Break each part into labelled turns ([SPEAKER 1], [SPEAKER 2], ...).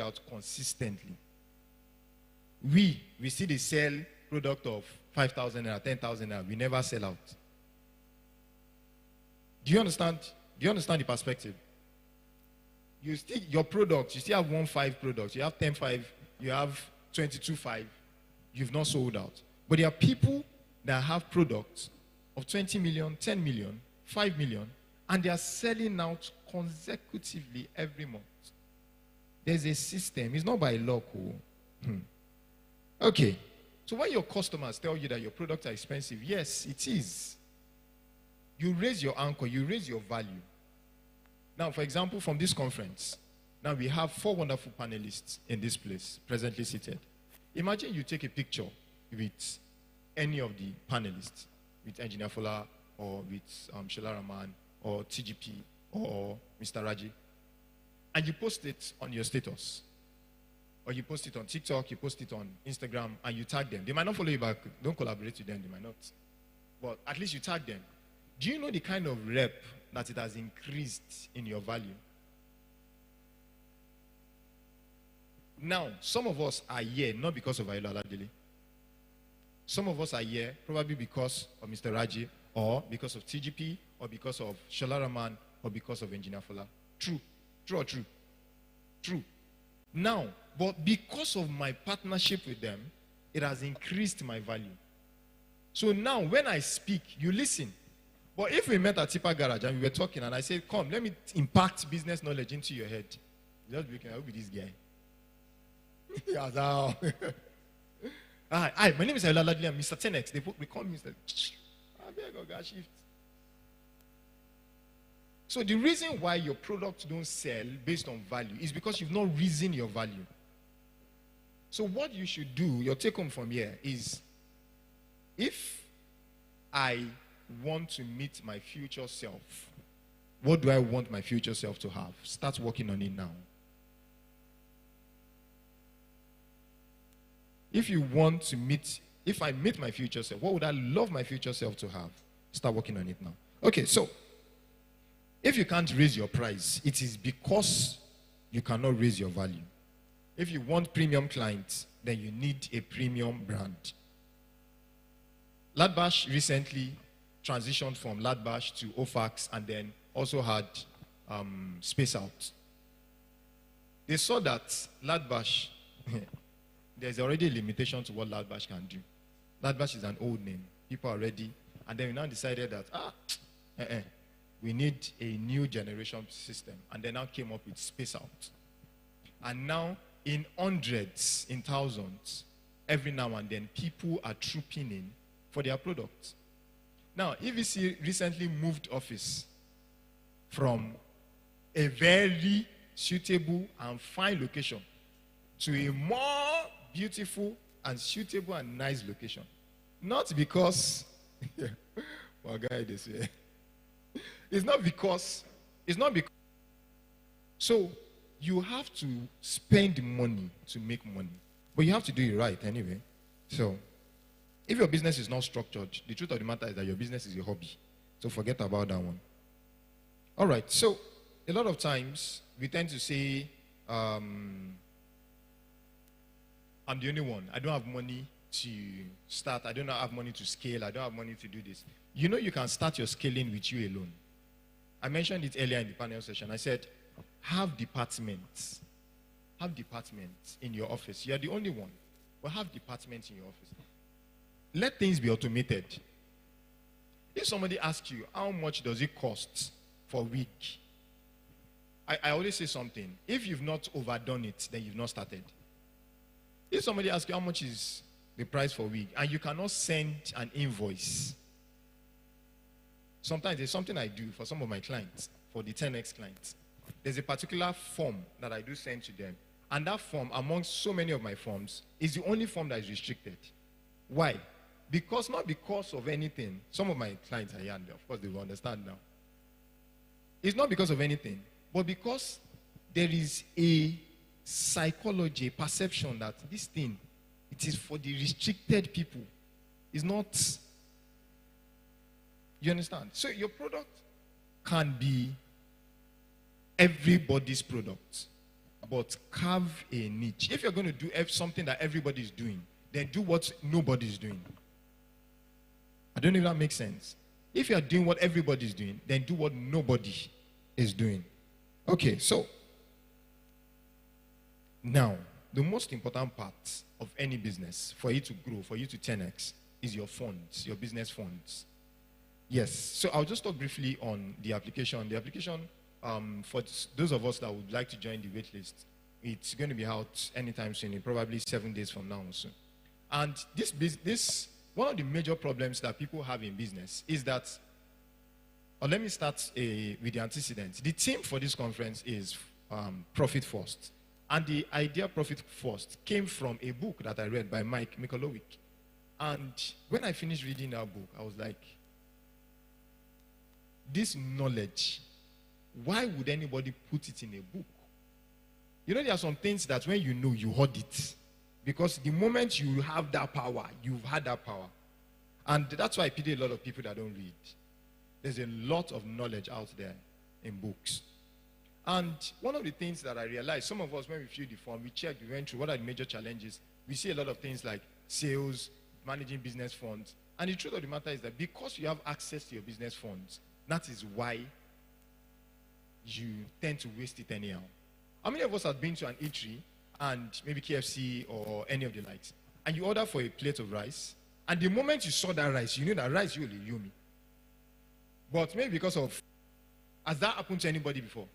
[SPEAKER 1] out consistently. We see the sell product of 5,000 naira, 10,000 naira. We never sell out. Do you understand? Do you understand the perspective? You still, your products, you still have 1.5 products, you have 10.5, you have 22.5, you've not sold out. But there are people that have products of 20 million, 10 million, 5 million, and they are selling out consecutively every month. There's a system. It's not by luck. Okay. So when your customers tell you that your products are expensive, yes, it is. You raise your anchor, you raise your value. Now, for example, from this conference, now we have 4 wonderful panelists in this place, presently seated. Imagine you take a picture with any of the panelists, with Engineer Fola, or with Shola Rahman, or TGP, or Mr. Raji, and you post it on your status. Or you post it on TikTok, you post it on Instagram, and you tag them. They might not follow you back. Don't collaborate with them, they might not. But at least you tag them. Do you know the kind of rep that it has increased in your value? Now, some of us are here not because of Ayooluwa Oladele. Some of us are here probably because of Mr. Raji, or because of TGP, or because of Shola Rahman, or because of Engineer Fola. True. True or true? True. Now, but because of my partnership with them, it has increased my value. So now, when I speak, you listen. But if we met at Tipa Garage and we were talking and I said, come, let me impact business knowledge into your head. You just be looking, I will be this guy. Hi, my name is Ayooluwa Oladele. I'm Mr. 10X. They call me Mr. I beg God, shift. So the reason why your products don't sell based on value is because you've not reasoned your value. So what you should do, your take home from here is, if I want to meet my future self, what do I want my future self to have? Start working on it now. If I meet my future self, what would I love my future self to have? Start working on it now. Okay, so if you can't raise your price, it is because you cannot raise your value. If you want premium clients, then you need a premium brand. Ladbash recently transitioned from Ladbash to Ofax and then also had Space Out. They saw that Ladbash, there's already a limitation to what Ladbash can do. Ladbash is an old name. People are ready. And then we now decided that, we need a new generation system. And they now came up with Space Out. And now, in hundreds, in thousands, every now and then, people are trooping in for their products. Now, EVC recently moved office from a very suitable and fine location to a more beautiful and suitable and nice location. Not because, well, guy, this way. It's not because. So, you have to spend money to make money. But you have to do it right anyway. So, if your business is not structured, the truth of the matter is that your business is a hobby. So, forget about that one. All right. So, a lot of times, we tend to say, I'm the only one. I don't have money to start. I don't have money to scale. I don't have money to do this. You know you can start your scaling with you alone. I mentioned it earlier in the panel session. I said, have departments. Have departments in your office. You're the only one. But have departments in your office. Let things be automated. If somebody asks you, how much does it cost for a week? I always say something. If you've not overdone it, then you've not started. If somebody asks you how much is the price for a week, and you cannot send an invoice, sometimes there's something I do for some of my clients, for the 10X clients. There's a particular form that I do send to them. And that form, amongst so many of my forms, is the only form that is restricted. Why? Because, not because of anything. Some of my clients are here, and of course they will understand now. It's not because of anything, but because there is a psychology, a perception that this thing, it is for the restricted people. It's not. You understand? So your product can be everybody's product. but carve a niche. If you're going to do something that everybody's doing, then do what nobody's doing. I don't know if that makes sense. If you are doing what everybody's doing, then do what nobody is doing. Okay, so now the most important part of any business for you to grow, for you to 10x, is your funds, your business funds. Yes, so I'll just talk briefly on the application. The application, for those of us that would like to join the waitlist, it's going to be out anytime soon, probably 7 days from now or so. And this one of the major problems that people have in business is that, or let me start with the antecedents. The theme for this conference is Profit First. And the idea Profit First came from a book that I read by Mike Michalowicz. And when I finished reading that book, I was like, this knowledge, why would anybody put it in a book? You know, there are some things that when you know, you hold it. Because the moment you have that power, you've had that power. And that's why I pity a lot of people that don't read. There's a lot of knowledge out there in books. And one of the things that I realized, some of us, when we fill the form, we checked, we went through what are the major challenges. We see a lot of things like sales, managing business funds. And the truth of the matter is that because you have access to your business funds, that is why you tend to waste it anyhow. How many of us have been to an eatery and maybe KFC or any of the likes, and you order for a plate of rice, and the moment you saw that rice, you knew that rice you will yummy. But maybe because of, has that happened to anybody before?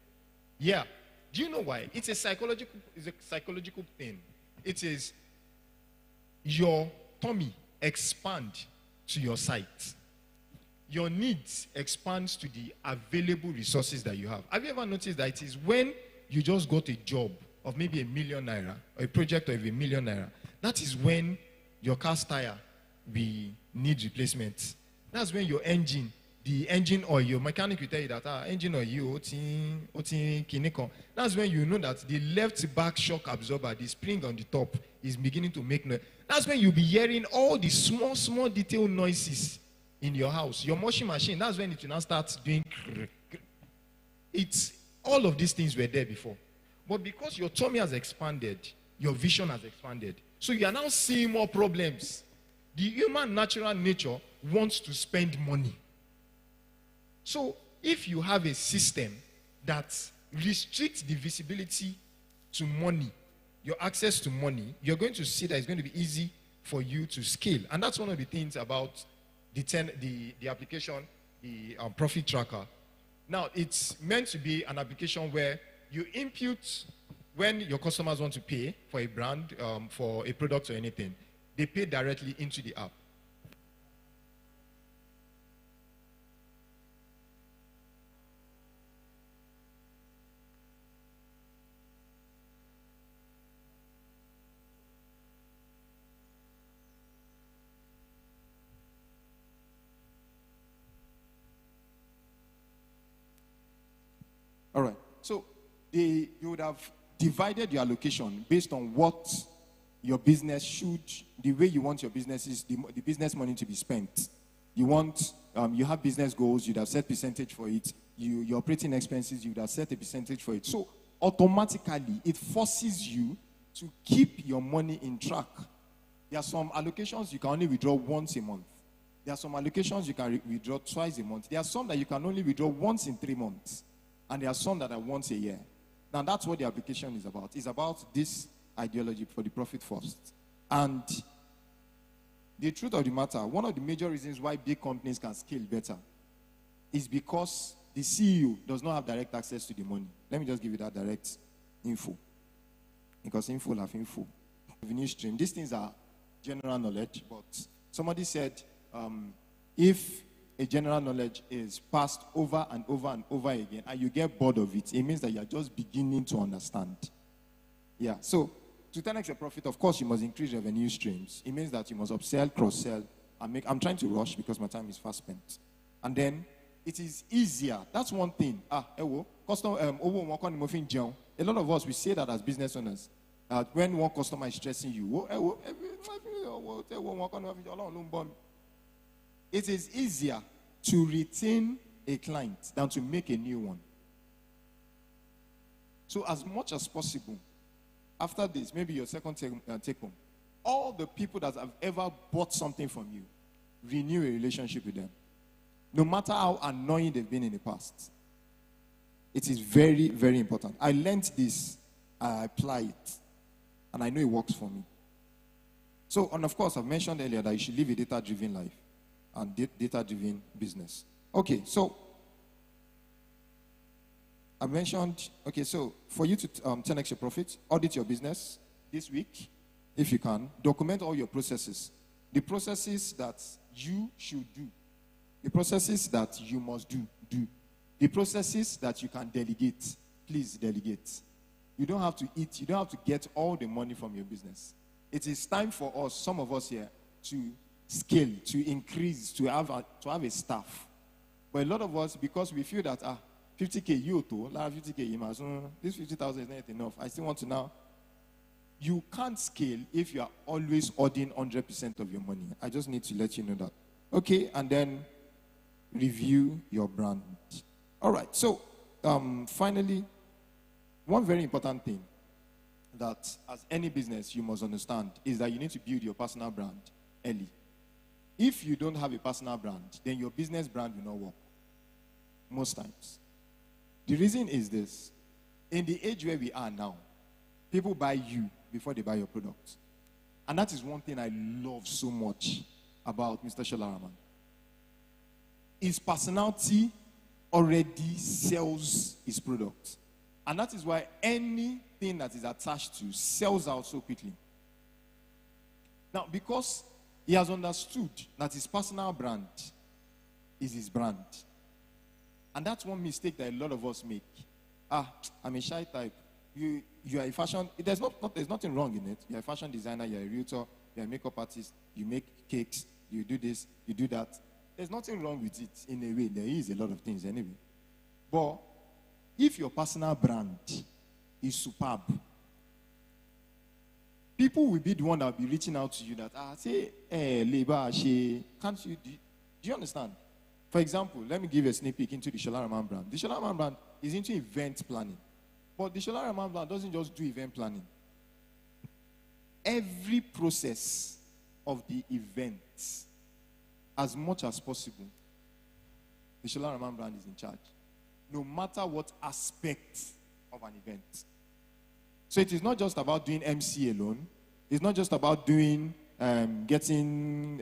[SPEAKER 1] Yeah. Do you know why? It's a psychological thing. It is your tummy expand to your sight. Your needs expands to the available resources that you have. Have you ever noticed that it is when you just got a job of maybe ₦1 million or a project of ₦1 million, that is when your car's tire will need replacement. That's when your engine, the engine oil, your mechanic will tell you that engine oil, that's when you know that the left back shock absorber, the spring on the top, is beginning to make noise. That's when you'll be hearing all the small detail noises in your house. Your washing machine, that's when it will now start doing. It's all of these things were there before. But because your tummy has expanded, your vision has expanded. So you are now seeing more problems. The human natural nature wants to spend money. So if you have a system that restricts the visibility to money, your access to money, you're going to see that it's going to be easy for you to scale. And that's one of the things about the application, the profit tracker. Now, it's meant to be an application where you input when your customers want to pay for a brand, for a product or anything, they pay directly into the app.
[SPEAKER 2] All right. So you would have divided your allocation based on what your business should, the way you want your businesses, the business money to be spent. You want, you have business goals, you'd have set percentage for it. Your operating expenses, you'd have set a percentage for it. So automatically, it forces you to keep your money in track. There are some allocations you can only withdraw once a month. There are some allocations you can withdraw twice a month. There are some that you can only withdraw once in 3 months. And there are some that are once a year. Now, that's what the application is about. It's about this ideology for the profit first. And the truth of the matter, one of the major reasons why big companies can scale better is because the CEO does not have direct access to the money. Let me just give you that direct info. Because info have info. Revenue stream. These things are general knowledge, but somebody said if a general knowledge is passed over and over and over again, and you get bored of it, it means that you are just beginning to understand. Yeah, so to 10x your profit, of course, you must increase revenue streams. It means that you must upsell, cross-sell, and make. I'm trying to rush because my time is fast spent. And then it is easier. That's one thing. A lot of us, we say that as business owners. When one customer is stressing you, it is easier to retain a client than to make a new one. So as much as possible, after this, maybe your second take home, all the people that have ever bought something from you, renew a relationship with them. No matter how annoying they've been in the past. It is very, very important. I learned this, I apply it, and I know it works for me. So, and of course, I've mentioned earlier that you should live a data-driven life and data-driven business. Okay, so I mentioned, okay, so for you to 10x your profit, audit your business this week, if you can. Document all your processes. The processes that you should do. The processes that you must do. The processes that you can delegate, please delegate. You don't have to eat, you don't have to get all the money from your business. It is time for us, some of us here, to scale, to increase, to have a staff. But a lot of us, because we feel that, 50K you too, 50K you must, this 50,000 is not enough. I still want to now. You can't scale if you are always auditing 100% of your money. I just need to let you know that. Okay, and then review your brand. All right, so finally, one very important thing that as any business you must understand is that you need to build your personal brand early. If you don't have a personal brand, then your business brand will not work. Most times. The reason is this. In the age where we are now, people buy you before they buy your product. And that is one thing I love so much about Mr. Sholaraman. His personality already sells his product. And that is why anything that is attached to sells out so quickly. Now, because he has understood that his personal brand is his brand. And that's one mistake that a lot of us make. I'm a shy type. You are a fashion, there's nothing wrong in it. You're a fashion designer, you're a realtor, you're a makeup artist, you make cakes, you do this, you do that. There's nothing wrong with it in a way. There is a lot of things anyway. But if your personal brand is superb, people will be the one that will be reaching out to you that, can't you do you understand? For example, let me give a sneak peek into the Sholaraman brand. The Sholaraman brand is into event planning. But the Sholaraman brand doesn't just do event planning. Every process of the event, as much as possible, the Sholaraman brand is in charge. No matter what aspect of an event. So it is not just about doing MC alone. It's not just about doing, getting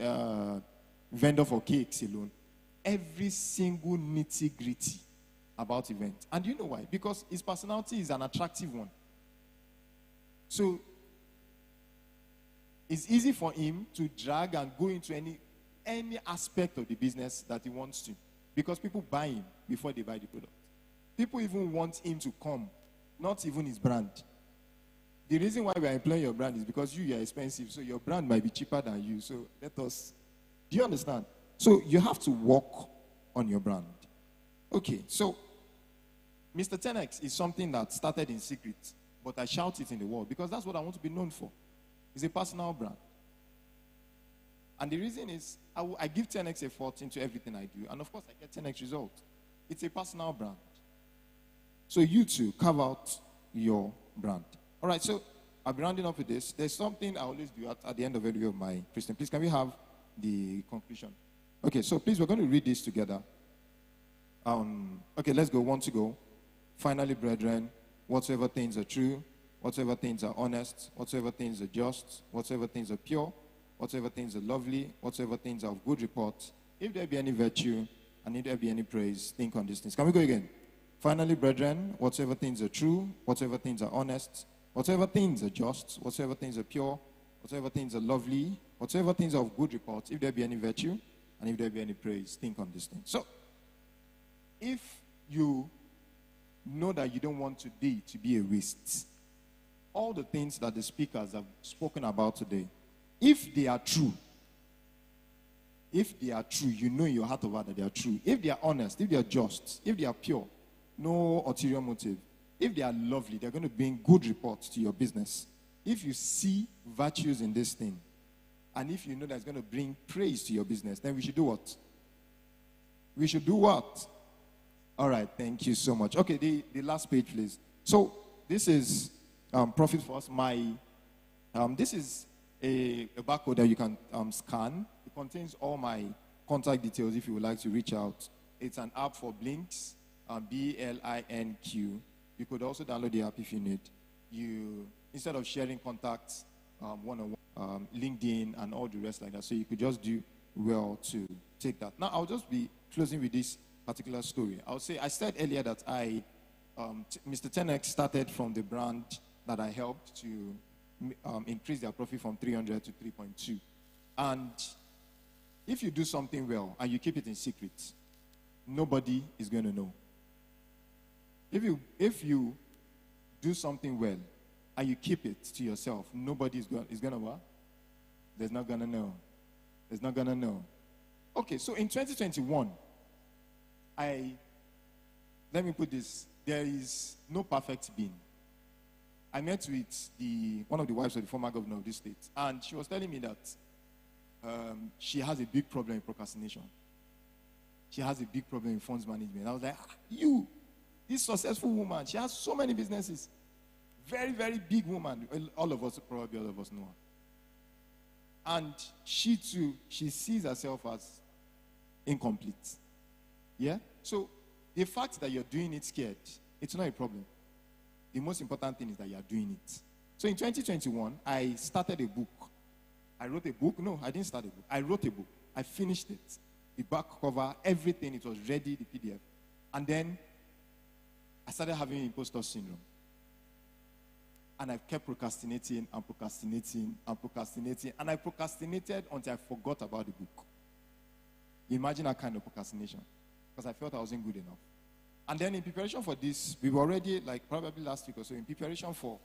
[SPEAKER 2] vendor for cakes alone. Every single nitty-gritty about event. And you know why? Because his personality is an attractive one. So it's easy for him to drag and go into any aspect of the business that he wants to. Because people buy him before they buy the product. People even want him to come, not even his brand. The reason why we are employing your brand is because you are expensive, so your brand might be cheaper than you. So let us, do you understand? So you have to work on your brand. Okay, so Mr. 10X is something that started in secret, but I shout it in the world because that's what I want to be known for. It's a personal brand. And the reason is I give 10X effort into everything I do, and of course I get 10X results. It's a personal brand. So you too, carve out your brand. All right, so I'll be rounding up with this. There's something I always do at the end of every of my presentation. Please, can we have the conclusion? Okay, so please, we're going to read this together. Okay, let's go. One to go. Finally, brethren, whatsoever things are true, whatsoever things are honest, whatsoever things are just, whatsoever things are pure, whatsoever things are lovely, whatsoever things are of good report, if there be any virtue, and if there be any praise, think on these things. Can we go again? Finally, brethren, whatsoever things are true, whatsoever things are honest, whatsoever things are just, whatsoever things are pure, whatsoever things are lovely, whatsoever things are of good report, if there be any virtue, and if there be any praise, think on these things. So, if you know that you don't want today to be a waste, all the things that the speakers have spoken about today, if they are true, you know in your heart of heart that they are true. If they are honest, if they are just, if they are pure, no ulterior motive. If they are lovely, they're going to bring good reports to your business. If you see virtues in this thing, and if you know that it's going to bring praise to your business, then we should do what? We should do what? All right, thank you so much. Okay, the last page, please. So, this is Profit First. This is a barcode that you can scan. It contains all my contact details if you would like to reach out. It's an app for Blinks, BLINQ. You could also download the app if you need. Instead of sharing contacts one-on-one, LinkedIn and all the rest like that, so you could just do well to take that. Now, I'll just be closing with this particular story. I'll say, I said earlier that Mr. 10X started from the brand that I helped to increase their profit from 300 to 3.2. And if you do something well and you keep it in secret, nobody is going to know. If you do something well and you keep it to yourself, nobody is going to what? There's not going to know. There's not going to know. Okay, so in 2021, let me put this, there is no perfect being. I met with one of the wives of the former governor of this state, and she was telling me that she has a big problem in procrastination. She has a big problem in funds management. I was like, this successful woman, she has so many businesses. Very, very big woman. All of us know her. And she too, she sees herself as incomplete. Yeah? So the fact that you're doing it scared, it's not a problem. The most important thing is that you're doing it. So in 2021, I started a book. I wrote a book. No, I didn't start a book. I wrote a book. I finished it. The back cover, everything, it was ready, the PDF. And then I started having imposter syndrome. And I kept procrastinating and procrastinating and procrastinating. And I procrastinated until I forgot about the book. Imagine that kind of procrastination. Because I felt I wasn't good enough. And then in preparation for this, we were already, like probably last week or so, in preparation for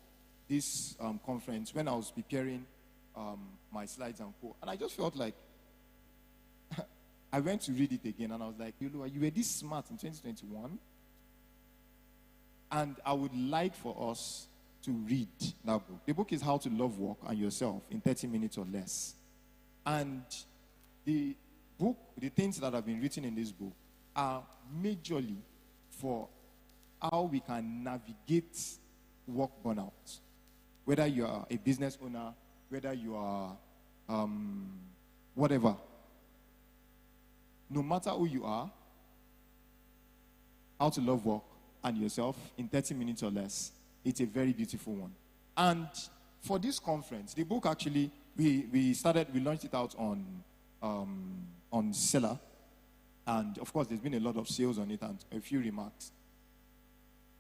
[SPEAKER 2] this conference, when I was preparing my slides and co. And I just felt like, I went to read it again, and I was like, Ayooluwa, you were this smart in 2021. And I would like for us to read that book. The book is How to Love Work and Yourself in 30 minutes or less. And the book, the things that have been written in this book are majorly for how we can navigate work burnout. Whether you are a business owner, whether you are whatever. No matter who you are, How to Love Work and Yourself in 30 minutes or less. It's a very beautiful one. And for this conference, the book actually, we launched it out on Seller. And of course, there's been a lot of sales on it and a few remarks.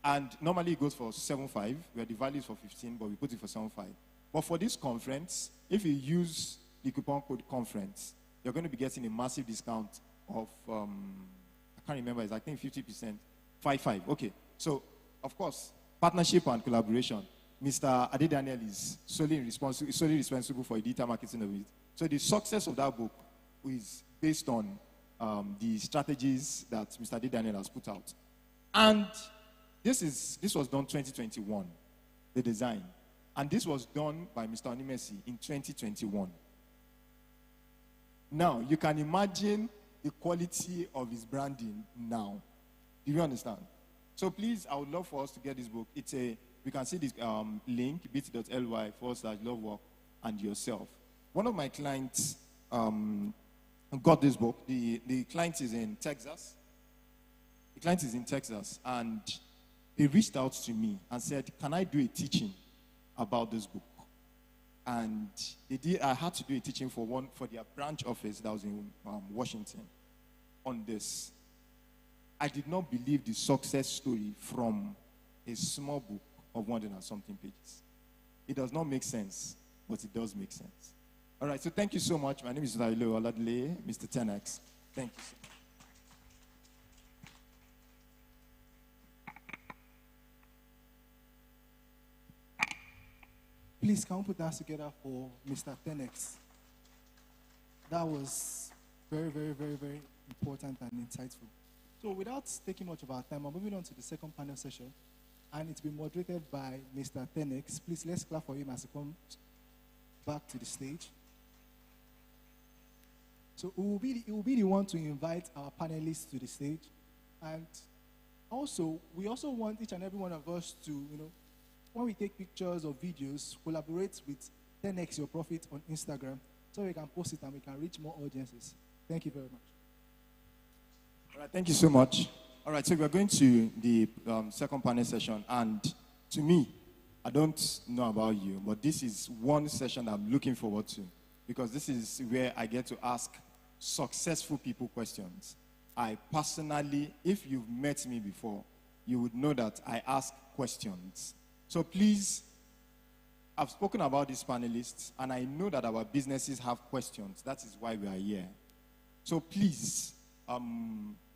[SPEAKER 2] And normally it goes for 7.5, where the value is for 15, but we put it for 7.5. But for this conference, if you use the coupon code conference, you're going to be getting a massive discount of, I can't remember, it's I think 50%, 5.5. Okay, so of course, partnership and collaboration. Mr. Adedaniel is solely responsible for the digital marketing of it. So the success of that book is based on the strategies that Mr. Adedaniel has put out. And this was done 2021, the design. And this was done by Mr. Onimesi in 2021. Now, you can imagine the quality of his branding now. Do you understand? So please, I would love for us to get this book. We can see this link, bit.ly/Love Work and Yourself. One of my clients got this book. The client is in Texas. The client is in Texas, and he reached out to me and said, can I do a teaching about this book? And I had to do a teaching for their branch office that was in Washington on this. I did not believe the success story from a small book of 100 and something pages. It does not make sense, but it does make sense. All right, so thank you so much. My name is Ayooluwa Oladele, Mr. 10X. Thank you so much.
[SPEAKER 3] Please, can we put that together for Mr. 10X? That was very, very, very, very important and insightful. So without taking much of our time, I'm moving on to the second panel session, and it's been moderated by Mr. 10X. Please, let's clap for him as he comes back to the stage. So he will be the one to invite our panelists to the stage. And also, we also want each and every one of us to, when we take pictures or videos, collaborate with 10x Your Profit on Instagram so we can post it and we can reach more audiences. Thank you very much.
[SPEAKER 2] All right, thank you so much. All right, so we're going to the second panel session. And to me, I don't know about you, but this is one session I'm looking forward to because this is where I get to ask successful people questions. I personally, if you've met me before, you would know that I ask questions. So please, I've spoken about these panelists, and I know that our businesses have questions. That is why we are here. So please,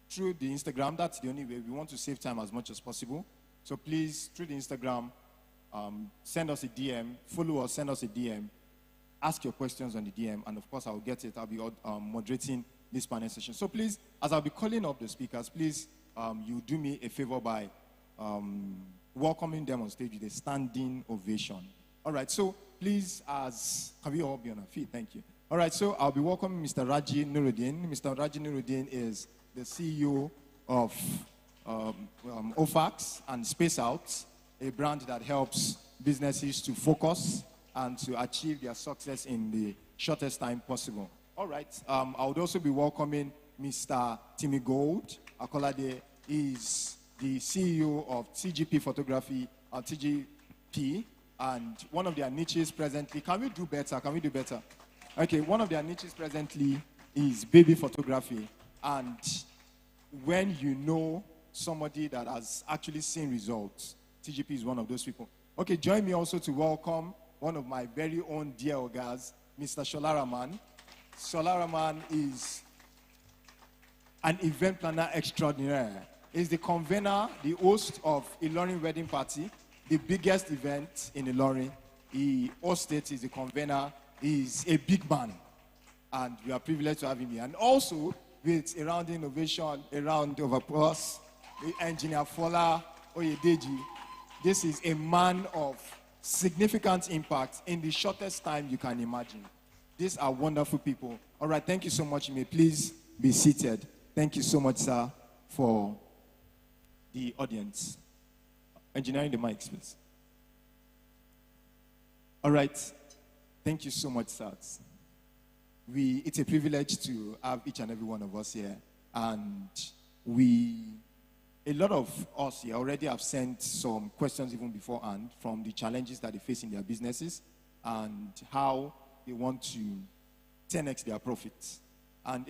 [SPEAKER 2] through the Instagram, that's the only way. We want to save time as much as possible. So please, through the Instagram, send us a DM, follow us, send us a DM, ask your questions on the DM, and of course, I'll get it. I'll be moderating this panel session. So please, as I'll be calling up the speakers, please, you do me a favor by welcoming them on stage with a standing ovation. All right, so please, can we all be on our feet? Thank you. All right, so I'll be welcoming Mr. Raji Nuruddin. Mr. Raji Nuruddin is the CEO of OFAX and Space Out, a brand that helps businesses to focus and to achieve their success in the shortest time possible. All right, I would also be welcoming Mr. Timmy Gold. Akolade is the CEO of TGP Photography, TGP, and one of their niches presently, can we do better? Okay, one of their niches presently is baby photography. And when you know somebody that has actually seen results, TGP is one of those people. Okay, join me also to welcome one of my very own dear ogas, Mr. Sholaraman. Sholaraman is an event planner extraordinaire. He's the convener, the host of Ilorin Wedding Party, the biggest event in Ilorin. He hosts it, he's the convener, he's a big man. And we are privileged to have him here. And also, with a round innovation, a round of applause, Engineer Fola Oyedeji. This is a man of significant impact in the shortest time you can imagine. These are wonderful people. All right, thank you so much. You may please be seated. Thank you so much, sir, for the audience. Engineering the mics, please. All right. Thank you so much, sir. It's a privilege to have each and every one of us here. And a lot of us here already have sent some questions even beforehand from the challenges that they face in their businesses and how they want to 10x their profits. And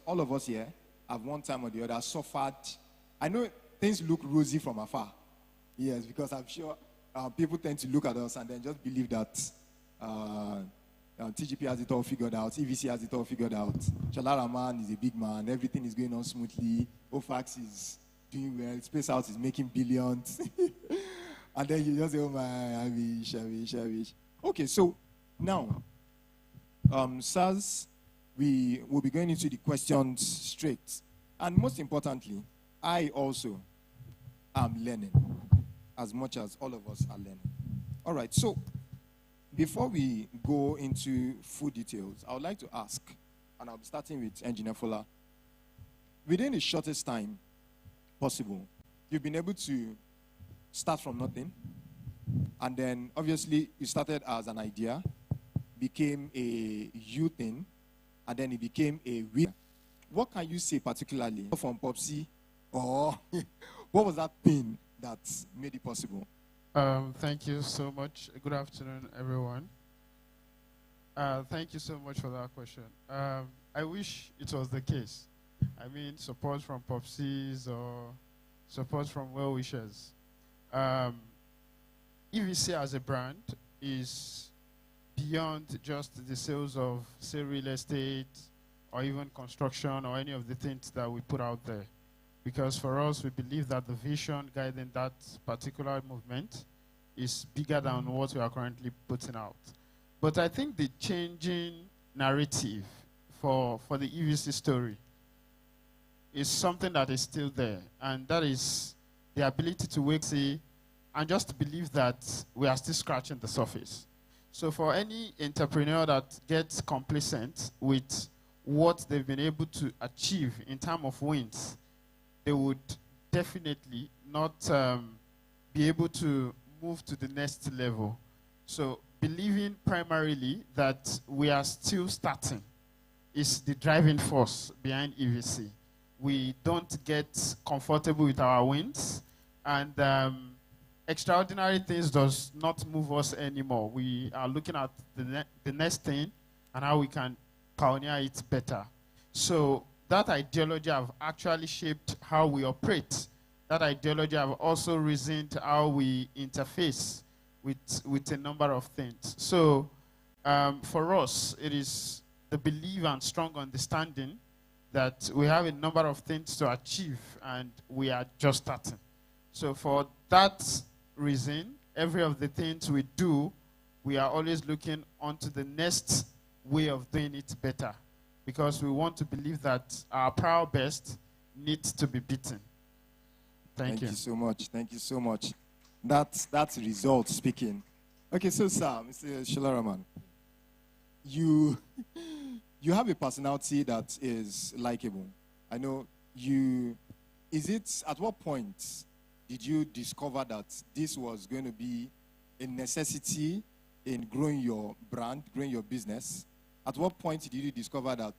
[SPEAKER 2] all of us here have one time or the other suffered. I know things look rosy from afar. Yes, because I'm sure people tend to look at us and then just believe that TGP has it all figured out, EVC has it all figured out. Chalara man is a big man, everything is going on smoothly, OFAX is doing well, Space Out is making billions. And then you just say, oh my, I wish. Okay, so now, sirs, we will be going into the questions straight. And most importantly, I also am learning as much as all of us are learning. All right, so before we go into full details, I would like to ask, and I'll be starting with Engineer Fola. Within the shortest time possible, you've been able to start from nothing, and then obviously you started as an idea, became a you thing, and then it became a we. What can you say particularly from Popsy, or what was that thing that made it possible?
[SPEAKER 4] Thank you so much. Good afternoon, everyone. Thank you so much for that question. I wish it was the case. I mean, support from Popsies or support from well-wishers. EVC as a brand is beyond just the sales of, say, real estate or even construction or any of the things that we put out there. Because for us, we believe that the vision guiding that particular movement is bigger than what we are currently putting out. But I think the changing narrative for the EVC story is something that is still there. And that is the ability to wake up and just believe that we are still scratching the surface. So for any entrepreneur that gets complacent with what they've been able to achieve in terms of wins, they would definitely not be able to move to the next level. So believing primarily that we are still starting is the driving force behind EVC. We don't get comfortable with our wins, and extraordinary things does not move us anymore. We are looking at the next thing and how we can pioneer it better. So that ideology have actually shaped how we operate. That ideology have also reasoned how we interface with a number of things. So for us, it is the belief and strong understanding that we have a number of things to achieve and we are just starting. So for that reason, every of the things we do, we are always looking onto the next way of doing it better, because we want to believe that our proud best needs to be beaten. Thank you.
[SPEAKER 2] Thank you so much. Thank you so much. That's result speaking. Okay, so sir, Mr. Shilaraman, you have a personality that is likable. I know you. Is it at what point did you discover that this was going to be a necessity in growing your brand, growing your business? At what point did you discover that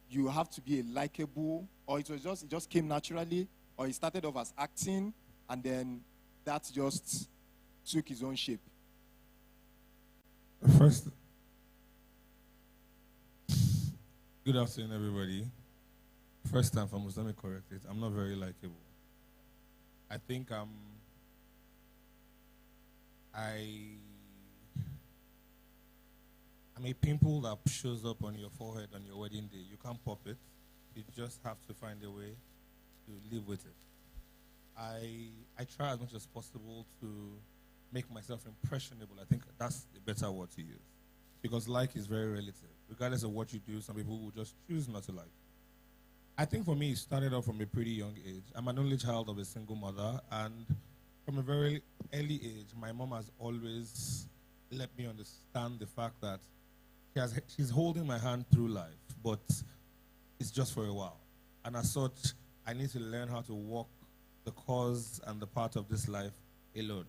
[SPEAKER 2] you have to be a likable, or it just came naturally, or it started off as acting and then that just took its own shape?
[SPEAKER 5] First, good afternoon, everybody. First and foremost, let me correct it. I'm not very likable. I think I'm a pimple that shows up on your forehead on your wedding day. You can't pop it. You just have to find a way to live with it. I try as much as possible to make myself impressionable. I think that's the better word to use. Because like is very relative. Regardless of what you do, some people will just choose not to like. I think for me, it started off from a pretty young age. I'm an only child of a single mother, and from a very early age, my mom has always let me understand the fact that she's holding my hand through life, but it's just for a while. And as such, I need to learn how to walk the cause and the part of this life alone.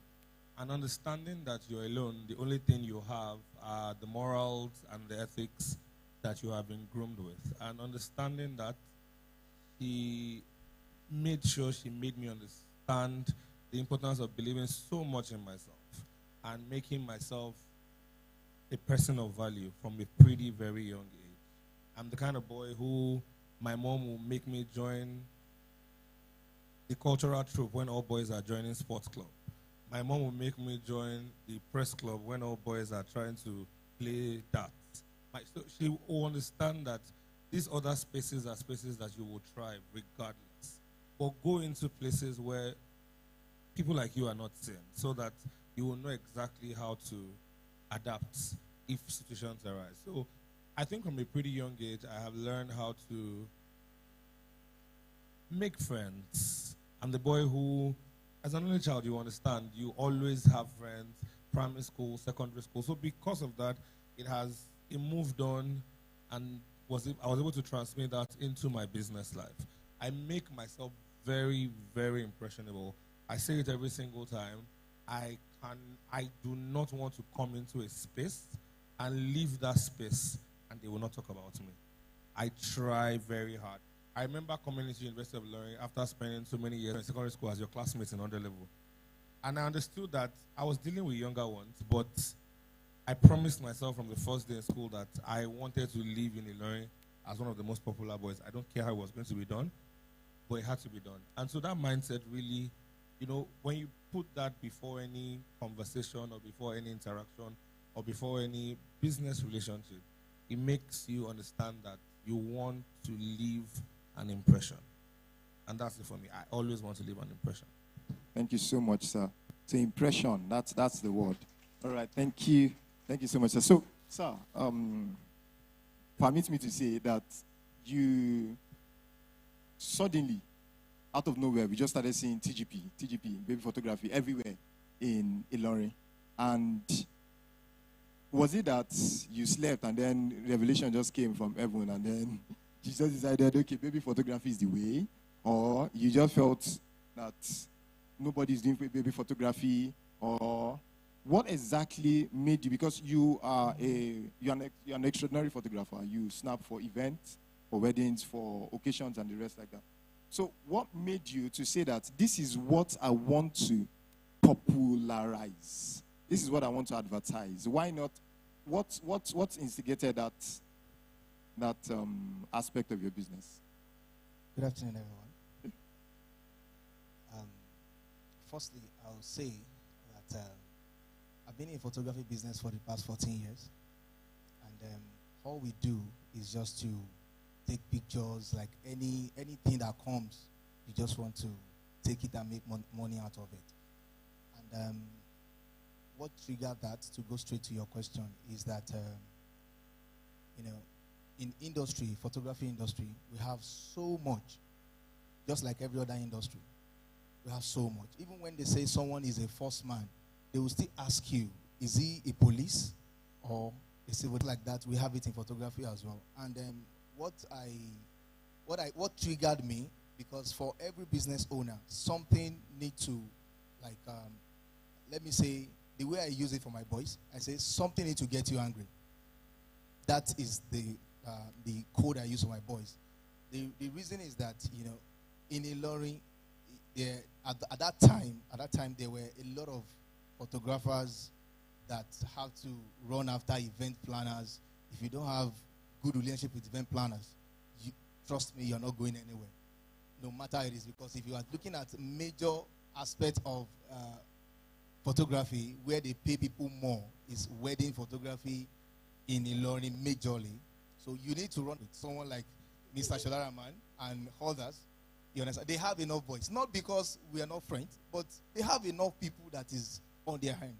[SPEAKER 5] And understanding that you're alone, the only thing you have are the morals and the ethics that you have been groomed with. And understanding that she made sure she made me understand the importance of believing so much in myself and making myself a person of value from a pretty, very young age. I'm the kind of boy who my mom will make me join the cultural troupe when all boys are joining sports club. My mom will make me join the press club when all boys are trying to play darts. So she will understand that these other spaces are spaces that you will thrive regardless. But go into places where people like you are not seen so that you will know exactly how to adapt if situations arise. So I think from a pretty young age, I have learned how to make friends. I'm the boy who, as an only child, you understand, you always have friends, primary school, secondary school. So because of that, it moved on, and I was able to transmit that into my business life. I make myself very, very impressionable. I say it every single time. I do not want to come into a space and leave that space and they will not talk about me. I try very hard. I remember coming into University of Ilorin after spending so many years in secondary school as your classmates in underlevel. And I understood that I was dealing with younger ones, but I promised myself from the first day in school that I wanted to live in Ilorin as one of the most popular boys. I don't care how it was going to be done, but it had to be done. And so that mindset really, when you put that before any conversation or before any interaction or before any business relationship, it makes you understand that you want to leave an impression. And that's it for me. I always want to leave an impression.
[SPEAKER 2] Thank you so much, sir. So impression, that's the word. All right, thank you. Thank you so much, sir. So, sir, permit me to say that you suddenly, out of nowhere, we just started seeing TGP, baby photography everywhere in Ilorin. And was it that you slept and then revelation just came from heaven and then you just decided, okay, baby photography is the way? Or you just felt that nobody's doing baby photography Or what exactly made you, because you're an extraordinary photographer. You snap for events, for weddings, for occasions, and the rest like that. So what made you to say that this is what I want to popularize? This is what I want to advertise. Why not? What instigated that aspect of your business?
[SPEAKER 6] Good afternoon, everyone. Firstly, I'll say that I've been in photography business for the past 14 years, and all we do is just to take pictures, like anything that comes, you just want to take it and make money out of it. And what triggered that, to go straight to your question, is that in industry, photography industry, we have so much, just like every other industry. We have so much. Even when they say someone is a first man, they will still ask you, is he a police or a civil? Like that, we have it in photography as well. And what triggered me, because for every business owner, something need to, like, let me say, the way I use it for my boys, I say something need to get you angry. That is the code I use for my boys. The reason is that, in Ilorin, at that time there were a lot of photographers that have to run after event planners. If you don't have good relationship with event planners, trust me, you're not going anywhere, no matter how it is. Because if you are looking at major aspect of photography where they pay people more, is wedding photography in Ilorin majorly. So you need to run with someone like Mr. Sholaraman and others. You understand? They have enough voice. Not because we are not friends, but they have enough people that is on their hand.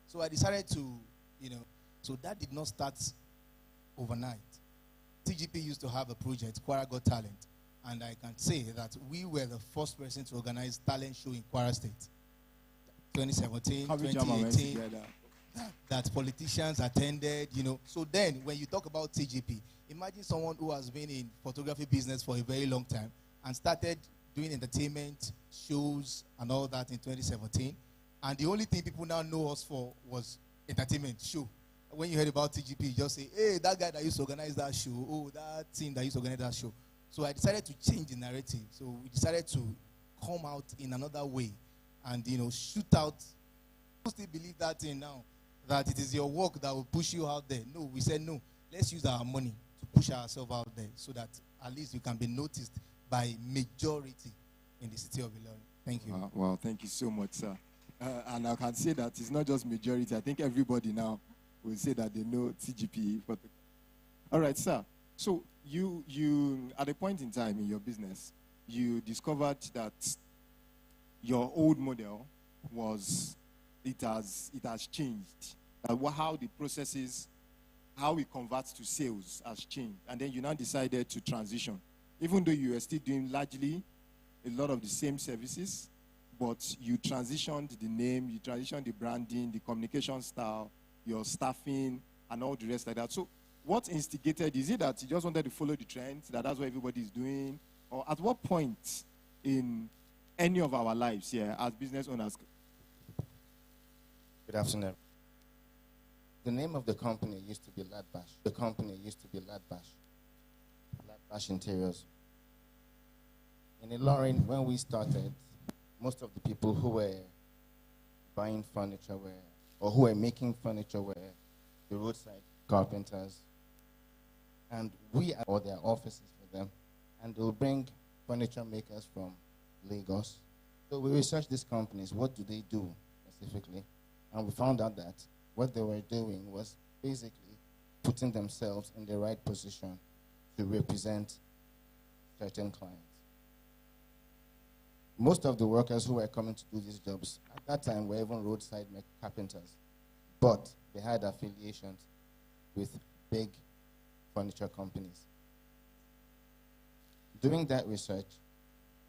[SPEAKER 6] So I decided to, so that did not start overnight. TGP used to have a project, Kwara Got Talent. And I can say that we were the first person to organize talent show in Kwara State. 2017, 2018, that politicians attended, So then, when you talk about TGP, imagine someone who has been in photography business for a very long time and started doing entertainment shows and all that in 2017. And the only thing people now know us for was entertainment show. When you heard about TGP, you just say, hey, that guy that used to organize that show, oh, that team that used to organize that show. So I decided to change the narrative. So we decided to come out in another way and, shoot out. People still believe that thing now, that it is your work that will push you out there. No, we said no. Let's use our money to push ourselves out there so that at least we can be noticed by majority in the city of Ilorin. Thank you.
[SPEAKER 2] Wow, thank you so much, sir. And I can say that it's not just majority. I think everybody now will say that they know TGP. All right, sir. So you at a point in time in your business, you discovered that your old model it has changed. How the processes, how it converts to sales has changed. And then you now decided to transition. Even though you are still doing largely a lot of the same services, but you transitioned the name, you transitioned the branding, the communication style, your staffing, and all the rest like that. So what instigated? Is it that you just wanted to follow the trends, that's what everybody is doing? Or at what point in any of our lives here as business owners?
[SPEAKER 7] Good afternoon. The name of the company used to be Ladbash. The company used to be Ladbash. Ladbash Interiors. In Ilorin, when we started, most of the people who were buying furniture or who were making furniture were the roadside carpenters. And we or their offices for them. And they'll bring furniture makers from Lagos. So we researched these companies. What do they do specifically? And we found out that what they were doing was basically putting themselves in the right position to represent certain clients. Most of the workers who were coming to do these jobs at that time were even roadside carpenters, but they had affiliations with big furniture companies. Doing that research,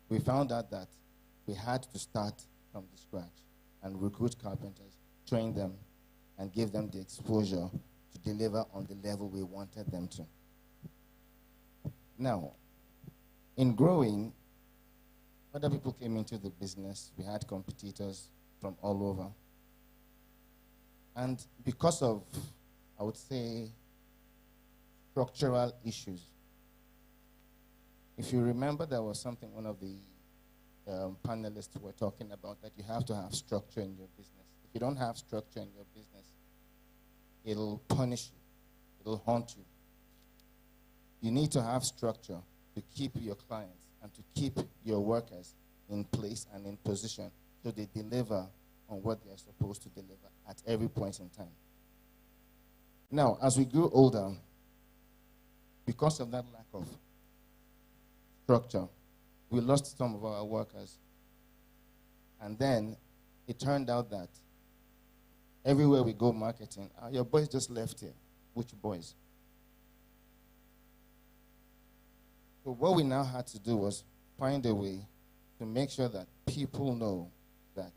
[SPEAKER 7] we found out that we had to start from the scratch and recruit carpenters, train them, and give them the exposure to deliver on the level we wanted them to. Now, in growing, other people came into the business. We had competitors from all over. And because of, I would say, structural issues. If you remember, there was something one of the panelists were talking about, that you have to have structure in your business. If you don't have structure in your business, it'll punish you. It'll haunt you. You need to have structure to keep your clients and to keep your workers in place and in position so they deliver on what they're supposed to deliver at every point in time. Now, as we grew older, because of that lack of structure, we lost some of our workers. And then it turned out that everywhere we go marketing, your boys just left here. Which boys? So what we now had to do was find a way to make sure that people know that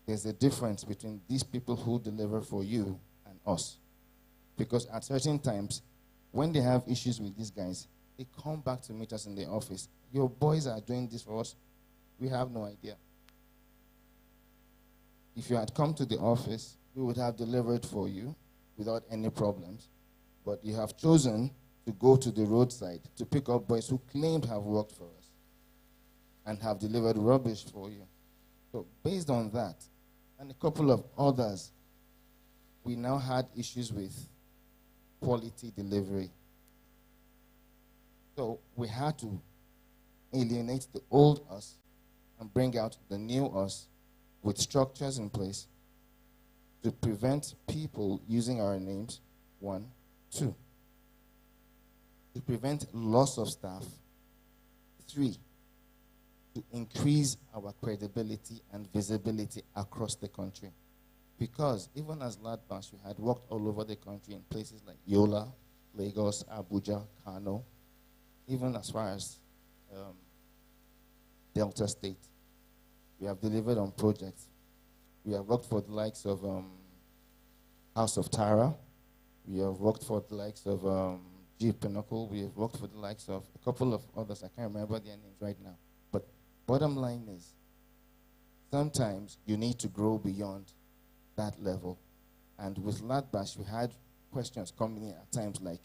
[SPEAKER 7] there's a difference between these people who deliver for you and us. Because at certain times, when they have issues with these guys, they come back to meet us in the office. Your boys are doing this for us. We have no idea. If you had come to the office, we would have delivered for you without any problems. But you have chosen to go to the roadside to pick up boys who claimed to have worked for us and have delivered rubbish for you. So based on that, and a couple of others, we now had issues with quality delivery. So we had to alienate the old us and bring out the new us with structures in place to prevent people using our names, 1. 2, to prevent loss of staff. 3, to increase our credibility and visibility across the country. Because even as Ladbash, we had worked all over the country in places like Yola, Lagos, Abuja, Kano, even as far as Delta State. We have delivered on projects. We have worked for the likes of House of Tara. We have worked for the likes of G Pinnacle. We have worked for the likes of a couple of others. I can't remember their names right now. But bottom line is, sometimes you need to grow beyond that level. And with Ladbash, we had questions coming in at times like,